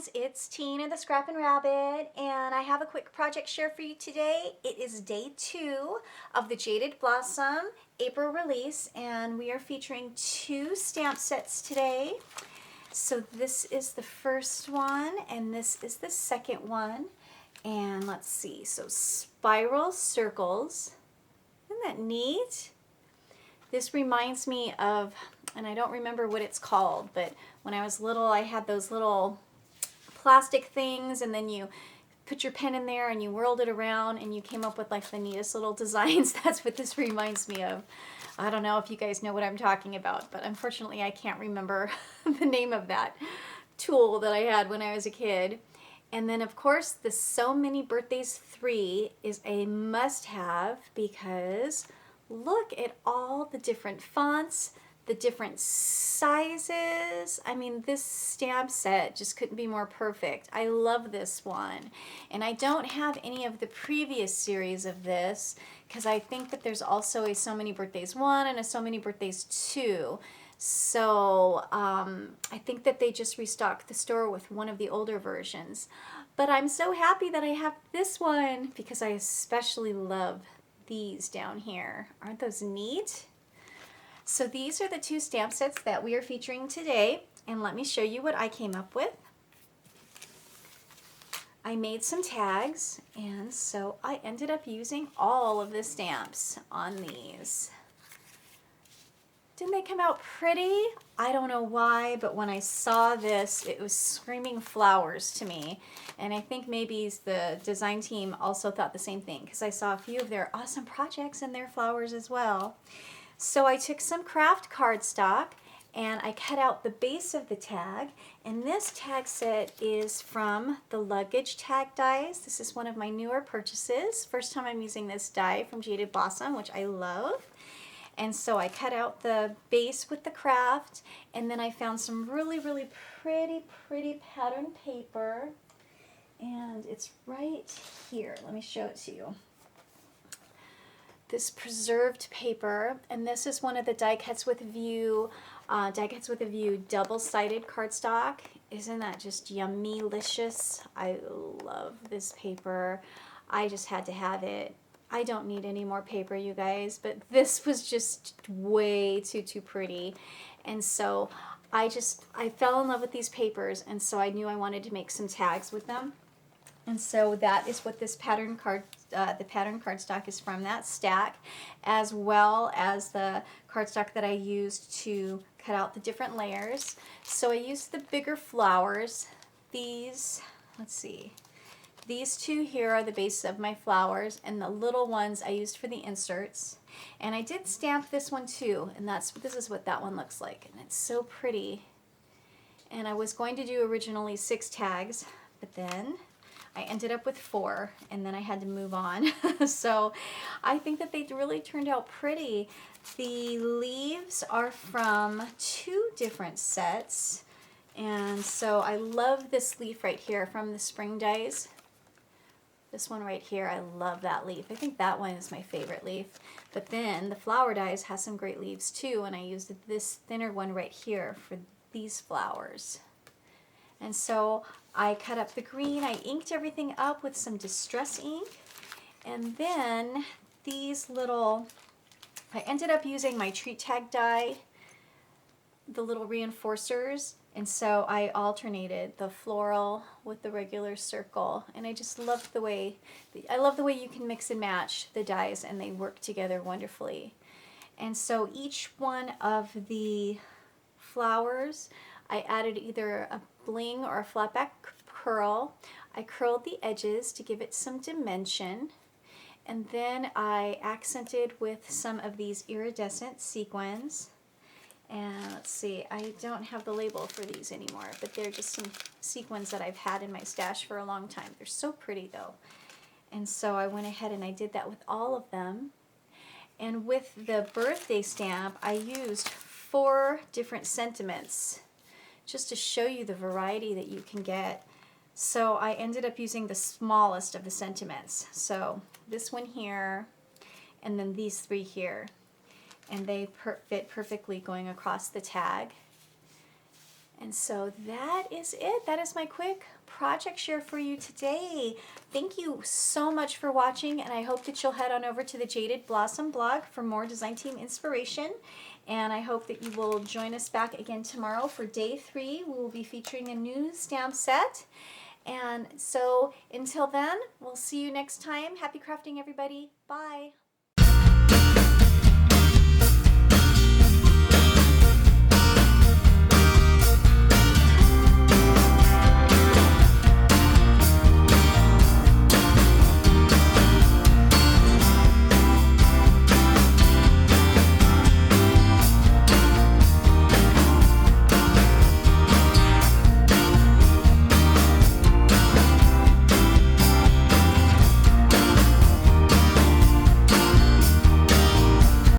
friends, it's Tina the Scrappin' Rabbit, and I have a quick project share for you today. It is day 2 of the Jaded Blossom April release, and we are featuring 2 stamp sets today. So this is the first one, and this is the second one. And let's see, so spiral circles. Isn't that neat? This reminds me of, and I don't remember what it's called, but when I was little, I had those little plastic things, and then you put your pen in there and you whirled it around and you came up with like the neatest little designs. That's what this reminds me of. I don't know if you guys know what I'm talking about, but unfortunately I can't remember the name of that tool that I had when I was a kid. And then of course the So Many Birthdays 3 is a must-have because look at all the different fonts, the different sizes. I mean, this stamp set just couldn't be more perfect. I love this one. And I don't have any of the previous series of this because I think that there's also a So Many Birthdays 1 and a So Many Birthdays 2. So I think that they just restocked the store with one of the older versions. But I'm so happy that I have this one because I especially love these down here. Aren't those neat? So these are the 2 stamp sets that we are featuring today, and let me show you what I came up with. I made some tags, and so I ended up using all of the stamps on these. Didn't they come out pretty? I don't know why, but when I saw this, it was screaming flowers to me. And I think maybe the design team also thought the same thing because I saw a few of their awesome projects and their flowers as well. So I took some craft cardstock and I cut out the base of the tag, and this tag set is from the luggage tag dies. This is one of my newer purchases. First time I'm using this die from Jaded Blossom, which I love. And so I cut out the base with the craft, and then I found some really pretty pattern paper, and it's right here. Let me show it to you. This preserved paper, and this is one of the Die Cuts with a View double-sided cardstock. Isn't that just yummy-licious? I love this paper. I just had to have it. I don't need any more paper, you guys, but this was just way too pretty. And so I fell in love with these papers, and so I knew I wanted to make some tags with them. And so that is what this pattern cardstock is from, that stack, as well as the cardstock that I used to cut out the different layers. So I used the bigger flowers. These, let's see, these 2 here are the base of my flowers, and the little ones I used for the inserts. And I did stamp this one too, and this is what that one looks like, and it's so pretty. And I was going to do originally 6 tags, but then I ended up with 4, and then I had to move on. So I think that they really turned out pretty. The leaves are from 2 different sets, and so I love this leaf right here from the Spring Dies. This one right here, I love that leaf. I think that one is my favorite leaf. But then the Flower Dies has some great leaves too, and I used this thinner one right here for these flowers. And so I cut up the green, I inked everything up with some Distress ink, and then these little, I ended up using my treat tag die, the little reinforcers, and so I alternated the floral with the regular circle, and I just love the way, you can mix and match the dies and they work together wonderfully. And so each one of the flowers, I added either a bling or a flat back curl. I curled the edges to give it some dimension, and then I accented with some of these iridescent sequins. And let's see, I don't have the label for these anymore, but they're just some sequins that I've had in my stash for a long time. They're so pretty though. And so I went ahead and I did that with all of them. And with the birthday stamp, I used 4 different sentiments just to show you the variety that you can get. So I ended up using the smallest of the sentiments. So this one here, and then these 3 here. And they fit perfectly going across the tag. And so that is it. That is my quick project share for you today. Thank you so much for watching, and I hope that you'll head on over to the Jaded Blossom blog for more design team inspiration. And I hope that you will join us back again tomorrow for day 3. We will be featuring a new stamp set. And so until then, we'll see you next time. Happy crafting, everybody. Bye.